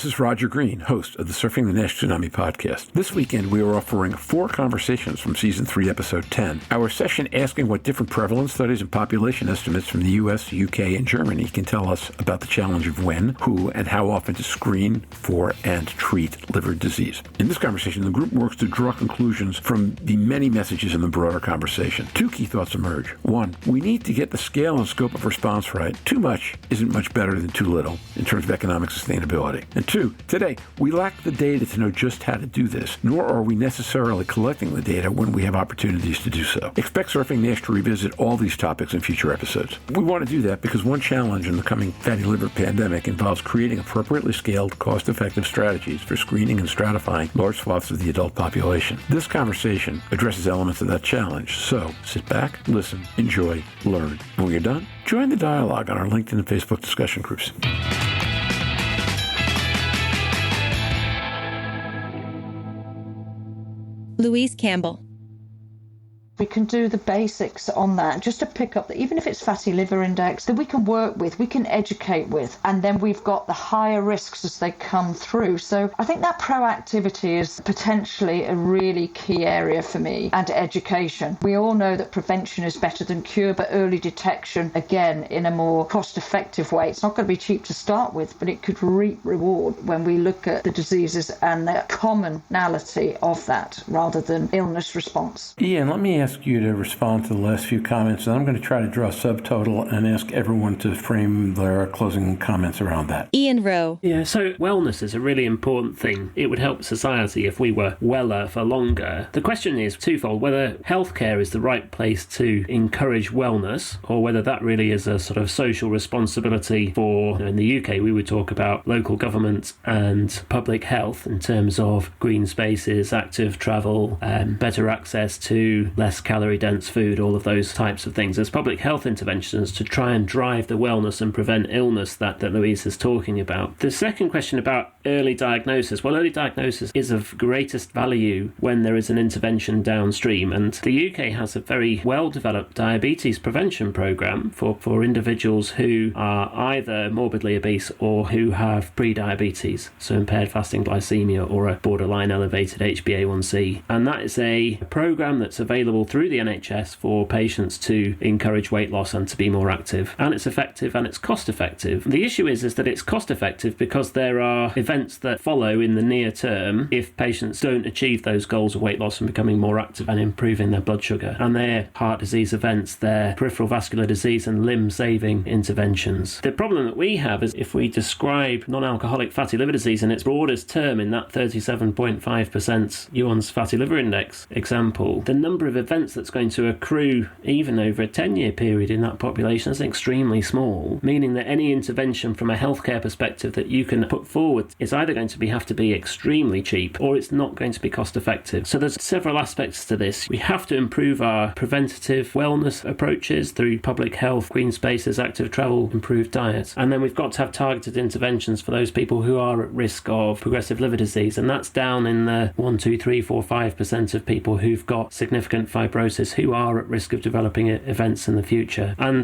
this is Roger Green, host of the Surfing the NASH Tsunami podcast. This weekend, we are offering 4 conversations from Season 3, Episode 10. Our session asking what different prevalence studies and population estimates from the U.S., U.K., and Germany can tell us about the challenge of when, who, and how often to screen for and treat liver disease. In this conversation, the group works to draw conclusions from the many messages in the broader conversation. 2 key thoughts emerge. 1, we need to get the scale and scope of response right. Too much isn't much better than too little in terms of economic sustainability. And 2, today, we lack the data to know just how to do this, nor are we necessarily collecting the data when we have opportunities to do so. Expect Surfing NASH to revisit all these topics in future episodes. We want to do that because one challenge in the coming fatty liver pandemic involves creating appropriately scaled, cost-effective strategies for screening and stratifying large swaths of the adult population. This conversation addresses elements of that challenge, so sit back, listen, enjoy, learn, and when you're done, join the dialogue on our LinkedIn and Facebook discussion groups. Louise Campbell. We can do the basics on that, just to pick up that even if it's fatty liver index, that we can work with, we can educate with, and then we've got the higher risks as they come through. So I think that proactivity is potentially a really key area for me, and education. We all know that prevention is better than cure, but early detection, again, in a more cost-effective way. It's not going to be cheap to start with, but it could reap reward when we look at the diseases and the commonality of that rather than illness response. Ian, let me ask you to respond to the last few comments, and I'm going to try to draw a subtotal and ask everyone to frame their closing comments around that. Ian Rowe. Yeah, so wellness is a really important thing. It would help society if we were weller for longer. The question is twofold, whether healthcare is the right place to encourage wellness, or whether that really is a sort of social responsibility for, in the UK, we would talk about local government and public health in terms of green spaces, active travel, better access to less calorie-dense food, all of those types of things as public health interventions to try and drive the wellness and prevent illness that Louise is talking about. The second question about early diagnosis. Well, early diagnosis is of greatest value when there is an intervention downstream, and the UK has a very well-developed diabetes prevention programme for individuals who are either morbidly obese or who have pre-diabetes, so impaired fasting glycemia or a borderline elevated HbA1c. And that is a programme that's available through the NHS for patients to encourage weight loss and to be more active. And it's effective and it's cost effective. The issue is that it's cost effective because there are events that follow in the near term if patients don't achieve those goals of weight loss and becoming more active and improving their blood sugar. And they're heart disease events, they're peripheral vascular disease and limb saving interventions. The problem that we have is if we describe non-alcoholic fatty liver disease in its broadest term in that 37.5% Ewan's fatty liver index example, the number of events that's going to accrue even over a 10-year period in that population is extremely small, meaning that any intervention from a healthcare perspective that you can put forward is either going to have to be extremely cheap or it's not going to be cost effective. So there's several aspects to this. We have to improve our preventative wellness approaches through public health, green spaces, active travel, improved diet. And then we've got to have targeted interventions for those people who are at risk of progressive liver disease. And that's down in the 1, 2, 3, 4, 5% of people who've got significant fibrosis who are at risk of developing events in the future. And,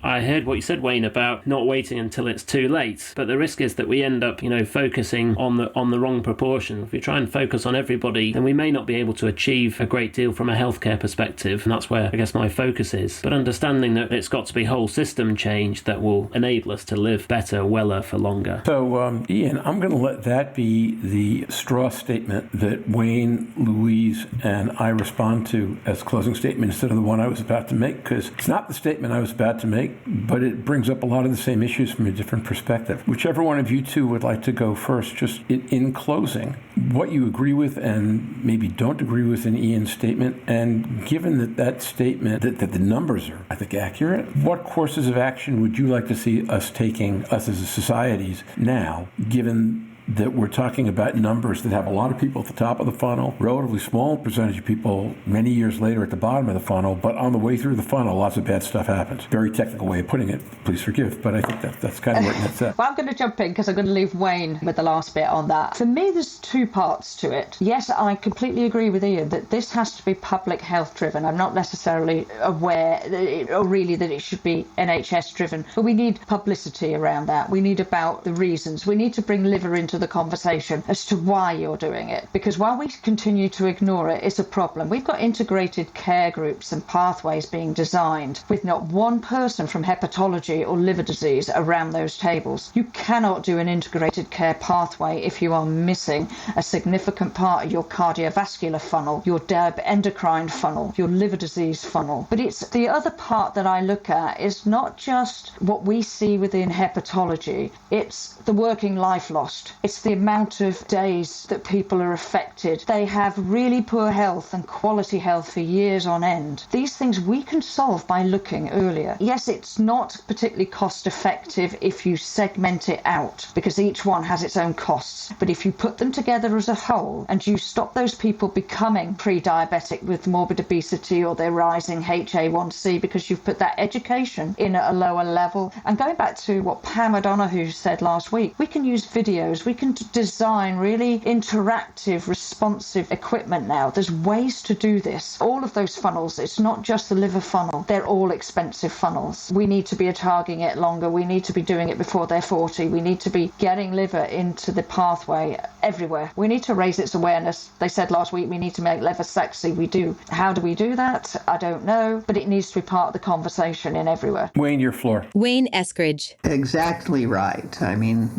I heard what you said, Wayne, about not waiting until it's too late. But the risk is that we end up, focusing on the wrong proportion. If we try and focus on everybody, then we may not be able to achieve a great deal from a healthcare perspective. And that's where I guess my focus is. But understanding that it's got to be whole system change that will enable us to live better, weller for longer. So, Ian, I'm going to let that be the straw statement that Wayne, Louise, and I respond to as closing statement instead of the one I was about to make, because it's not the statement I was about to make, but it brings up a lot of the same issues from a different perspective. Whichever one of you two would like to go first, just in closing, what you agree with and maybe don't agree with in Ian's statement, and given that statement, that the numbers are, I think, accurate, what courses of action would you like to see us taking, us as a societies, now, given that we're talking about numbers that have a lot of people at the top of the funnel, relatively small percentage of people many years later at the bottom of the funnel, but on the way through the funnel, lots of bad stuff happens. Very technical way of putting it, please forgive, but I think that's kind of what that's at. Well, I'm going to jump in because I'm going to leave Wayne with the last bit on that. For me, there's 2 parts to it. Yes, I completely agree with Ian that this has to be public health driven. I'm not necessarily aware or really that it should be NHS driven, but we need publicity around that. We need about the reasons. We need to bring liver into into the conversation as to why you're doing it. Because while we continue to ignore it, it's a problem. We've got integrated care groups and pathways being designed with not one person from hepatology or liver disease around those tables. You cannot do an integrated care pathway if you are missing a significant part of your cardiovascular funnel, your endocrine funnel, your liver disease funnel. But it's the other part that I look at is not just what we see within hepatology, it's the working life lost. It's the amount of days that people are affected. They have really poor health and quality health for years on end. These things we can solve by looking earlier. Yes, it's not particularly cost effective if you segment it out because each one has its own costs. But if you put them together as a whole and you stop those people becoming pre-diabetic with morbid obesity or their rising HA1C because you've put that education in at a lower level. And going back to what Pam O'Donoghue said last week, we can use videos, we can design really interactive, responsive equipment now. There's ways to do this. All of those funnels, it's not just the liver funnel, they're all expensive funnels. We need to be targeting it longer. We need to be doing it before they're 40. We need to be getting liver into the pathway everywhere. We need to raise its awareness. They said last week we need to make liver sexy. We do. How do we do that? I don't know, but it needs to be part of the conversation in everywhere. Wayne, your floor. Wayne Eskridge. Exactly right. I mean,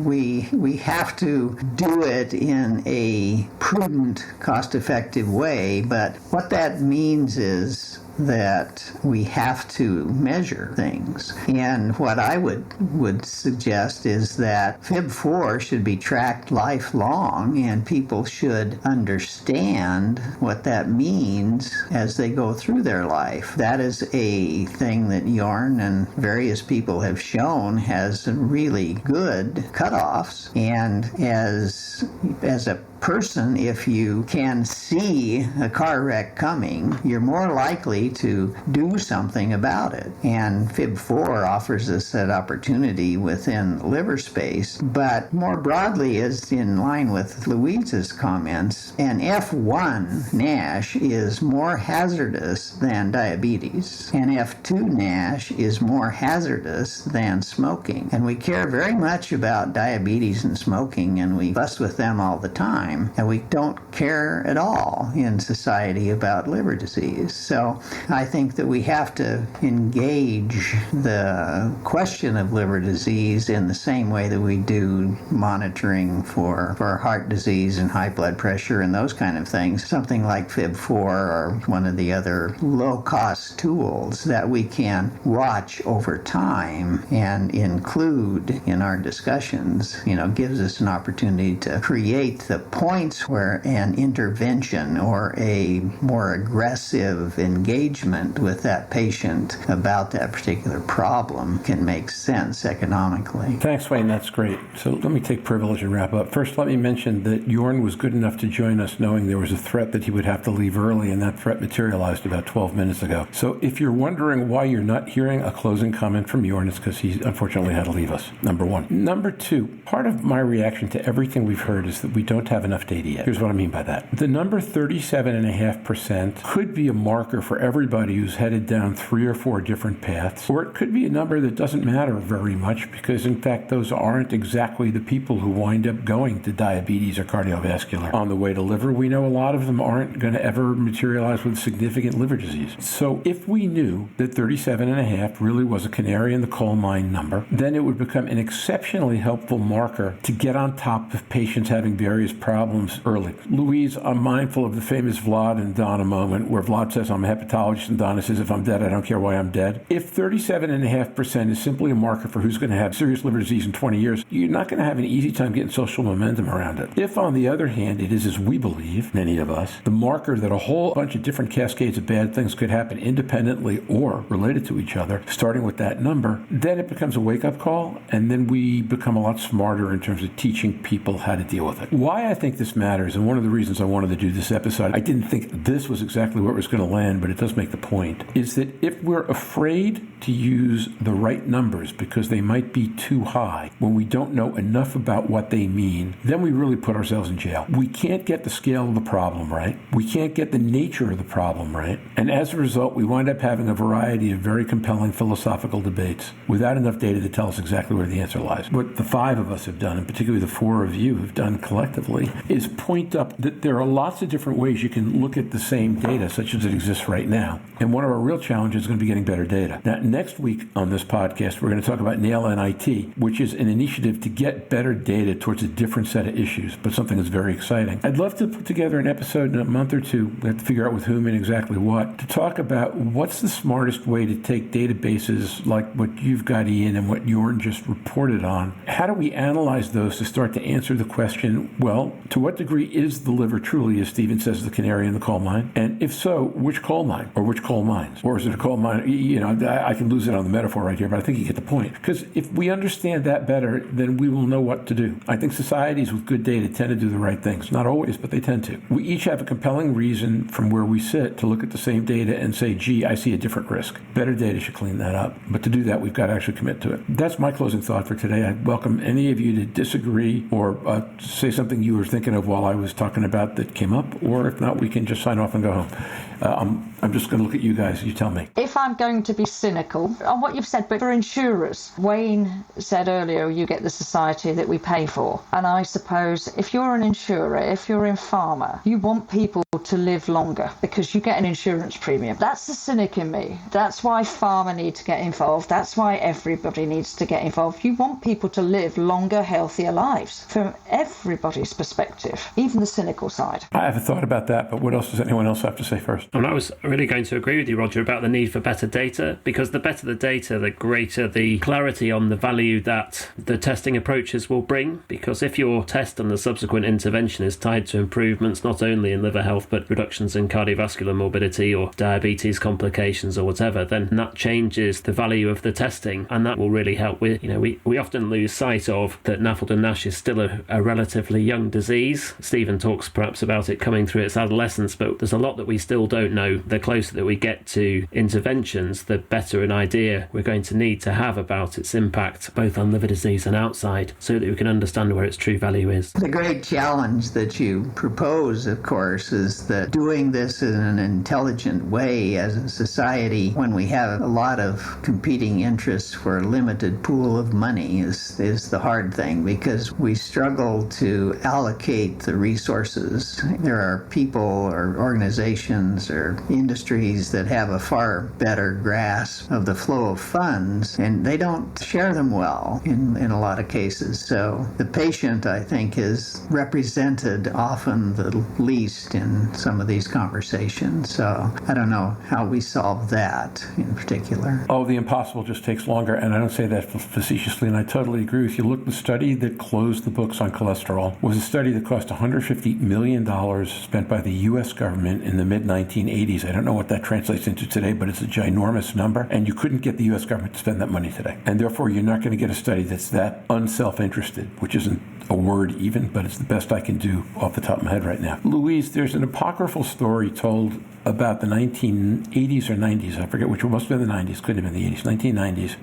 we have to do it in a prudent, cost-effective way, but what that means is that we have to measure things. And what I would suggest is that FIB4 should be tracked lifelong, and people should understand what that means as they go through their life. That is a thing that Jorn and various people have shown has really good cutoffs. And as a person, if you can see a car wreck coming, you're more likely to do something about it. And FIB4 offers us that opportunity within liver space. But more broadly, is in line with Louise's comments, an F1 NASH is more hazardous than diabetes. And F2 NASH is more hazardous than smoking. And we care very much about diabetes and smoking, and we fuss with them all the time. And we don't care at all in society about liver disease. So I think that we have to engage the question of liver disease in the same way that we do monitoring for heart disease and high blood pressure and those kind of things. Something like FIB4 or one of the other low-cost tools that we can watch over time and include in our discussions, gives us an opportunity to create the points where an intervention or a more aggressive engagement with that patient about that particular problem can make sense economically. Thanks, Wayne. That's great. So let me take privilege and wrap up. First, let me mention that Jorn was good enough to join us knowing there was a threat that he would have to leave early, and that threat materialized about 12 minutes ago. So if you're wondering why you're not hearing a closing comment from Jorn, it's because he unfortunately had to leave us, number one. Number two, part of my reaction to everything we've heard is that we don't have enough data yet. Here's what I mean by that. The number 37.5% could be a marker for everybody who's headed down 3 or 4 different paths, or it could be a number that doesn't matter very much because, in fact, those aren't exactly the people who wind up going to diabetes or cardiovascular on the way to liver. We know a lot of them aren't going to ever materialize with significant liver disease. So if we knew that 37.5 really was a canary in the coal mine number, then it would become an exceptionally helpful marker to get on top of patients having various problems early. Louise, I'm mindful of the famous Vlad and Donna moment where Vlad says, I'm a hepatologist, and Donna says, if I'm dead, I don't care why I'm dead. If 37.5% is simply a marker for who's going to have serious liver disease in 20 years, you're not going to have an easy time getting social momentum around it. If, on the other hand, it is, as we believe, many of us, the marker that a whole bunch of different cascades of bad things could happen independently or related to each other, starting with that number, then it becomes a wake-up call, and then we become a lot smarter in terms of teaching people how to deal with it. Why I think this matters, and one of the reasons I wanted to do this episode, I didn't think this was exactly where it was going to land, but it does does make the point, is that if we're afraid to use the right numbers because they might be too high when we don't know enough about what they mean, then we really put ourselves in jail. We can't get the scale of the problem right. We can't get the nature of the problem right. And as a result, we wind up having a variety of very compelling philosophical debates without enough data to tell us exactly where the answer lies. What the five of us have done, and particularly the four of you have done collectively, is point up that there are lots of different ways you can look at the same data, such as it exists right now. And one of our real challenges is going to be getting better data. Now, next week on this podcast, we're going to talk about NAFLD, which is an initiative to get better data towards a different set of issues, but something that's very exciting. I'd love to put together an episode in a month or two, we have to figure out with whom and exactly what, to talk about what's the smartest way to take databases like what you've got, Ian, and what Jorn just reported on. How do we analyze those to start to answer the question, well, to what degree is the liver truly, as Stephen says, the canary in the coal mine? And if so, which coal mine or which coal mines? Or is it a coal mine? You know, I can lose it on the metaphor right here, but I think you get the point. Because if we understand that better, then we will know what to do. I think societies with good data tend to do the right things. Not always, but they tend to. We each have a compelling reason from where we sit to look at the same data and say, gee, I see a different risk. Better data should clean that up. But to do that, we've got to actually commit to it. That's my closing thought for today. I welcome any of you to disagree or say something you were thinking of while I was talking about that came up, or if not, we can just sign off and go home. I'm just going to look at you guys. You tell me. If I'm going to be cynical on what you've said, but for insurers, Wayne said earlier, you get the society that we pay for. And I suppose if you're an insurer, if you're in pharma, you want people to live longer because you get an insurance premium. That's the cynic in me. That's why pharma need to get involved. That's why everybody needs to get involved. You want people to live longer, healthier lives from everybody's perspective, even the cynical side. I haven't thought about that, but what else does anyone else have to say first? And I was really going to agree with you, Roger, about the need for better data, because the better the data, the greater the clarity on the value that the testing approaches will bring. Because if your test and the subsequent intervention is tied to improvements not only in liver health but reductions in cardiovascular morbidity or diabetes complications or whatever, then that changes the value of the testing, and that will really help with, we often lose sight of that NAFLD and NASH is still a relatively young disease. Stephen talks perhaps about it coming through its adolescence, but there's a lot that we still don't know. The closer that we get to interventions, the better an idea we're going to need to have about its impact both on liver disease and outside, so that we can understand where its true value is. The great challenge that you propose, of course, is that doing this in an intelligent way as a society, when we have a lot of competing interests for a limited pool of money, is the hard thing, because we struggle to allocate the resources. There are people or organizations or industries that have a far better grasp of the flow of funds, and they don't share them well in a lot of cases. So the patient, I think, is represented often the least in some of these conversations. So I don't know how we solve that in particular. Oh, the impossible just takes longer, and I don't say that facetiously, and I totally agree with you. Look, the study that closed the books on cholesterol was a study that cost $150 million spent by the U.S. government in the mid-1980s. I don't know what that translates into today, but it's a ginormous number, and you couldn't get the U.S. government to spend that money today. And therefore, you're not going to get a study that's that unself-interested, which isn't a word even, but it's the best I can do off the top of my head right now. Louise, there's an apocryphal story told about the 1980s or 90s, I forget which one, must have been the 90s, could have been the 80s, 1990s,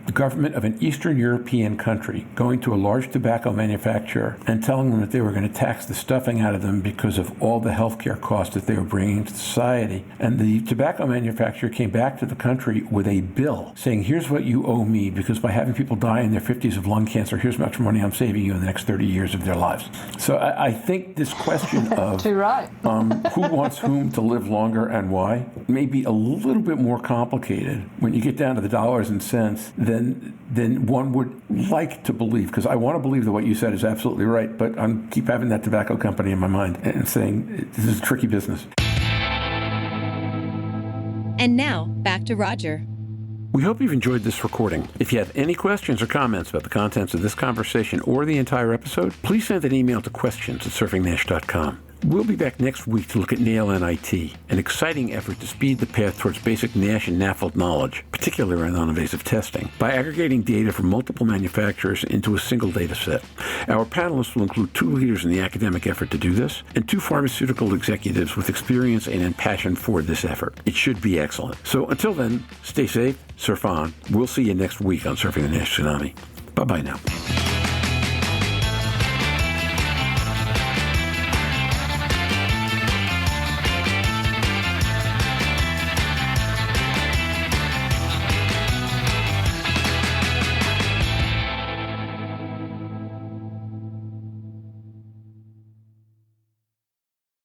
the government of an Eastern European country going to a large tobacco manufacturer and telling them that they were going to tax the stuffing out of them because of all the healthcare costs that they were bringing to society. And the tobacco manufacturer came back to the country with a bill saying, here's what you owe me, because by having people die in their 50s of lung cancer, here's how much money I'm saving you in the next 30 years of their lives. So I think this question of Too right. who wants whom to live longer and why may be a little bit more complicated when you get down to the dollars and cents than one would like to believe, because I want to believe that what you said is absolutely right, but I keep having that tobacco company in my mind and saying this is a tricky business. And now, back to Roger. We hope you've enjoyed this recording. If you have any questions or comments about the contents of this conversation or the entire episode, please send an email to questions@surfingnash.com. We'll be back next week to look at NAIL-NIT, an exciting effort to speed the path towards basic NASH and NAFLD knowledge, particularly around non-invasive testing, by aggregating data from multiple manufacturers into a single data set. Our panelists will include 2 leaders in the academic effort to do this, and 2 pharmaceutical executives with experience and passion for this effort. It should be excellent. So until then, stay safe, surf on. We'll see you next week on Surfing the NASH Tsunami. Bye-bye now.